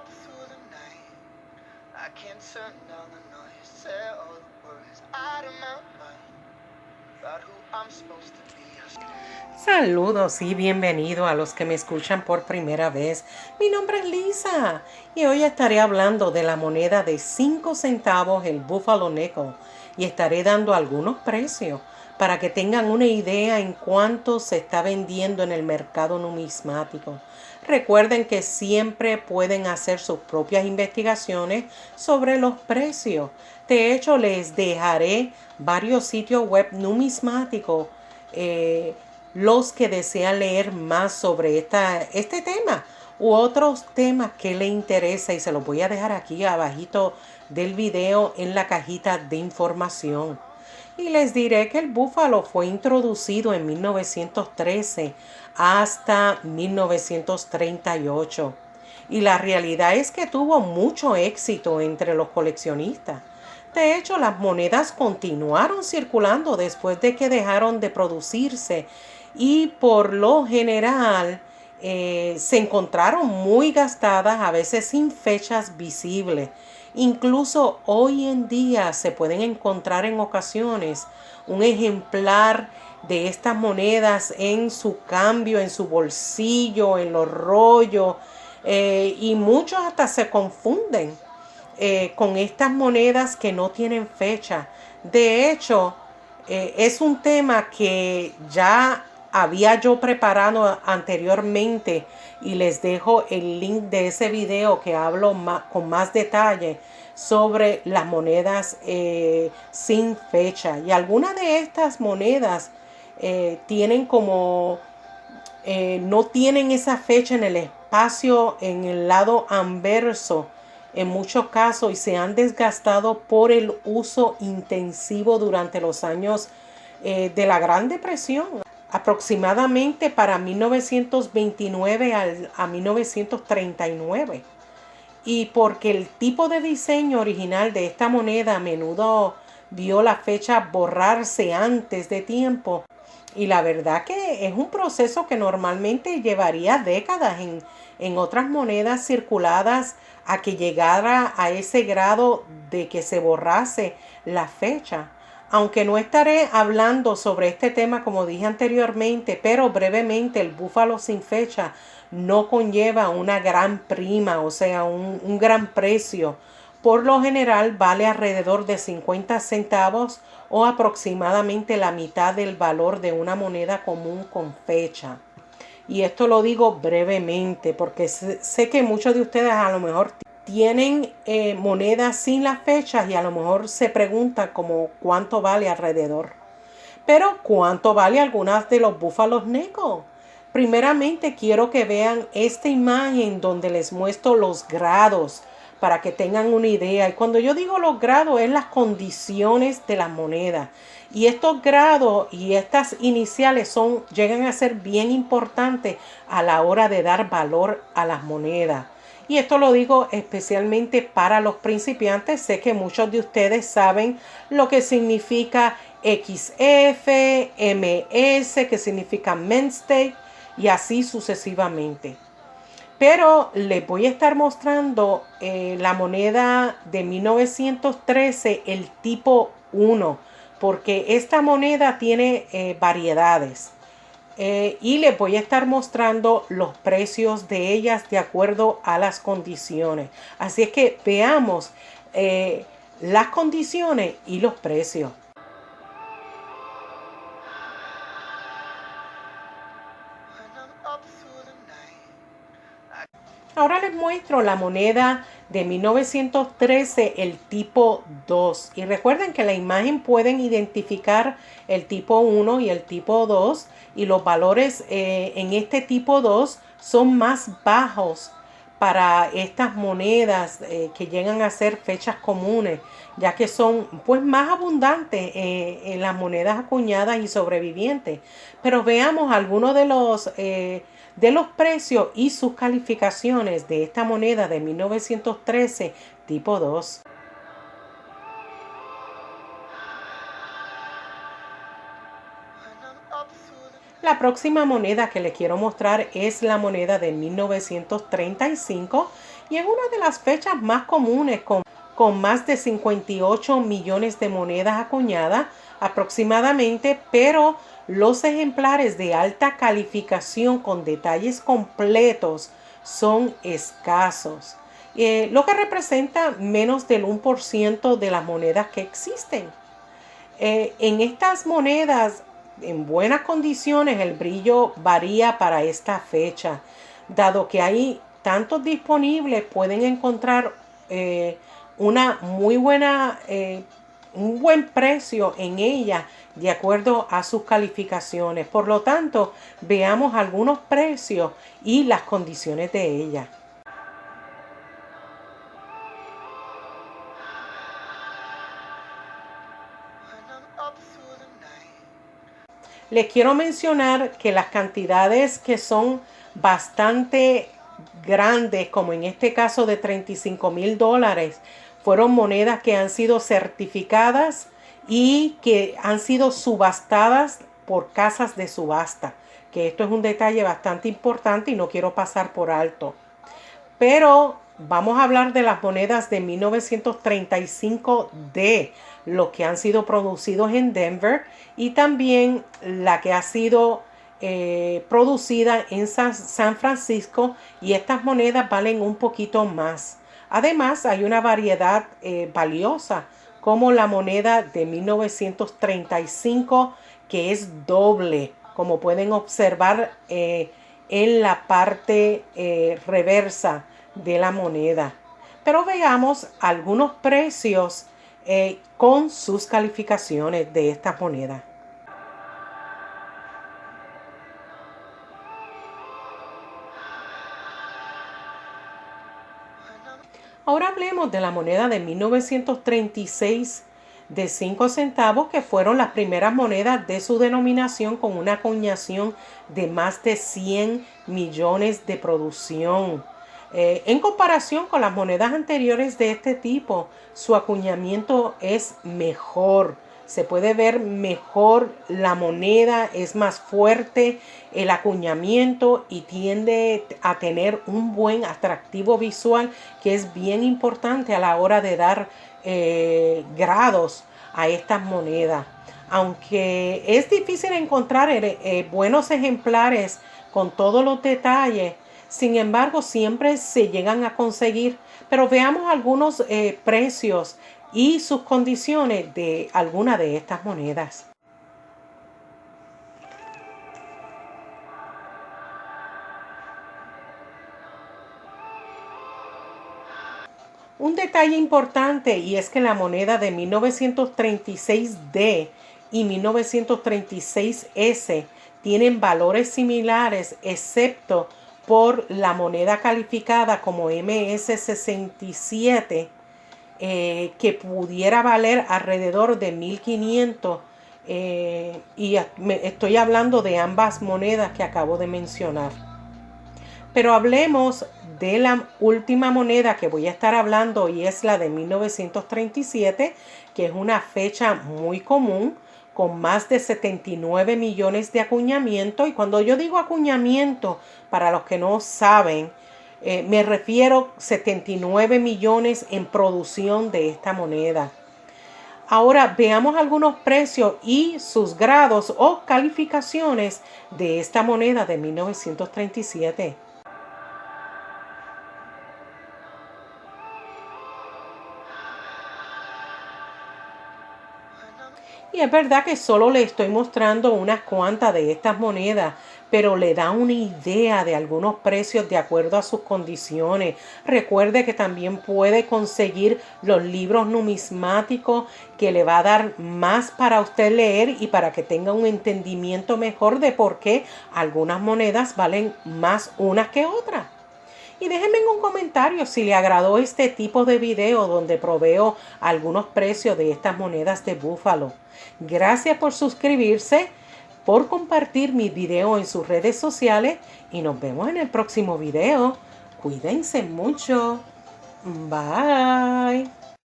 up through the night. I can't turn down the noise. Say all the words out of my mind about who I'm supposed to be. Saludos y bienvenido a los que me escuchan por primera vez. Mi nombre es Lisa y hoy estaré hablando de la moneda de 5 centavos, el Buffalo Nickel, y estaré dando algunos precios para que tengan una idea en cuánto se está vendiendo en el mercado numismático. Recuerden que siempre pueden hacer sus propias investigaciones sobre los precios. De hecho, les dejaré varios sitios web numismáticos, los que desean leer más sobre este tema u otros temas que les interesa, y se los voy a dejar aquí abajito del video en la cajita de información. Y les diré que el búfalo fue introducido en 1913 hasta 1938. Y la realidad es que tuvo mucho éxito entre los coleccionistas. De hecho, las monedas continuaron circulando después de que dejaron de producirse y por lo general se encontraron muy gastadas, a veces sin fechas visibles. Incluso hoy en día se pueden encontrar en ocasiones un ejemplar de estas monedas en su cambio, en su bolsillo, en los rollos, y muchos hasta se confunden con estas monedas que no tienen fecha. De hecho, es un tema que ya había yo preparado anteriormente y les dejo el link de ese video que hablo con más detalle sobre las monedas sin fecha. Y algunas de estas monedas tienen como no tienen esa fecha en el espacio, en el lado anverso en muchos casos, y se han desgastado por el uso intensivo durante los años de la Gran Depresión, aproximadamente para 1929 a 1939. Y porque el tipo de diseño original de esta moneda a menudo vio la fecha borrarse antes de tiempo. Y la verdad que es un proceso que normalmente llevaría décadas en otras monedas circuladas a que llegara a ese grado de que se borrase la fecha. Aunque no estaré hablando sobre este tema como dije anteriormente, pero brevemente, el búfalo sin fecha no conlleva una gran prima, o sea, un gran precio. Por lo general vale alrededor de 50 centavos o aproximadamente la mitad del valor de una moneda común con fecha. Y esto lo digo brevemente porque sé que muchos de ustedes a lo mejor tienen monedas sin las fechas y a lo mejor se preguntan como cuánto vale alrededor. Pero ¿cuánto vale algunas de los búfalos nickel? Primeramente quiero que vean esta imagen donde les muestro los grados para que tengan una idea. Y cuando yo digo los grados es las condiciones de la moneda. Y estos grados y estas iniciales llegan a ser bien importantes a la hora de dar valor a las monedas. Y esto lo digo especialmente para los principiantes. Sé que muchos de ustedes saben lo que significa XF, MS, que significa Mainstay, y así sucesivamente. Pero les voy a estar mostrando la moneda de 1913, el tipo 1, porque esta moneda tiene variedades. Y les voy a estar mostrando los precios de ellas de acuerdo a las condiciones. Así es que veamos las condiciones y los precios. Ahora les muestro la moneda de 1913, el tipo 2. Y recuerden que la imagen pueden identificar el tipo 1 y el tipo 2. Y los valores en este tipo 2 son más bajos para estas monedas que llegan a ser fechas comunes, ya que son pues más abundantes en las monedas acuñadas y sobrevivientes. Pero veamos algunos de los precios y sus calificaciones de esta moneda de 1913 tipo 2. La próxima moneda que les quiero mostrar es la moneda de 1935 y es una de las fechas más comunes con más de 58 millones de monedas acuñadas aproximadamente, pero los ejemplares de alta calificación con detalles completos son escasos, lo que representa menos del 1% de las monedas que existen. En estas monedas en buenas condiciones el brillo varía para esta fecha. Dado que hay tantos disponibles, pueden encontrar una muy buena, un buen precio en ella de acuerdo a sus calificaciones. Por lo tanto, veamos algunos precios y las condiciones de ella. Les quiero mencionar que las cantidades que son bastante grandes, como en este caso de $35,000, fueron monedas que han sido certificadas y que han sido subastadas por casas de subasta, que esto es un detalle bastante importante y no quiero pasar por alto. Pero vamos a hablar de las monedas de 1935D, los que han sido producidos en Denver, y también la que ha sido producida en San Francisco, y estas monedas valen un poquito más. Además, hay una variedad valiosa, como la moneda de 1935, que es doble, como pueden observar en la parte reversa de la moneda. Pero veamos algunos precios con sus calificaciones de esta moneda. Ahora hablemos de la moneda de 1936 de 5 centavos, que fueron las primeras monedas de su denominación con una acuñación de más de 100 millones de producción. En comparación con las monedas anteriores de este tipo, su acuñamiento es mejor. Se puede ver mejor la moneda, es más fuerte el acuñamiento y tiende a tener un buen atractivo visual, que es bien importante a la hora de dar grados a estas monedas. Aunque es difícil encontrar buenos ejemplares con todos los detalles, sin embargo siempre se llegan a conseguir. Pero veamos algunos precios y sus condiciones de alguna de estas monedas. Un detalle importante, y es que la moneda de 1936D y 1936S tienen valores similares, excepto por la moneda calificada como MS67, que pudiera valer alrededor de 1,500, y estoy hablando de ambas monedas que acabo de mencionar. Pero hablemos de la última moneda que voy a estar hablando, y es la de 1937, que es una fecha muy común, con más de 79 millones de acuñamiento. Y cuando yo digo acuñamiento, para los que no saben, me refiero a 79 millones en producción de esta moneda. Ahora veamos algunos precios y sus grados o calificaciones de esta moneda de 1937. Y es verdad que solo le estoy mostrando unas cuantas de estas monedas, pero le da una idea de algunos precios de acuerdo a sus condiciones. Recuerde que también puede conseguir los libros numismáticos, que le va a dar más para usted leer y para que tenga un entendimiento mejor de por qué algunas monedas valen más unas que otras. Y déjenme en un comentario si le agradó este tipo de video donde proveo algunos precios de estas monedas de búfalo. Gracias por suscribirse, por compartir mis videos en sus redes sociales, y nos vemos en el próximo video. Cuídense mucho. Bye.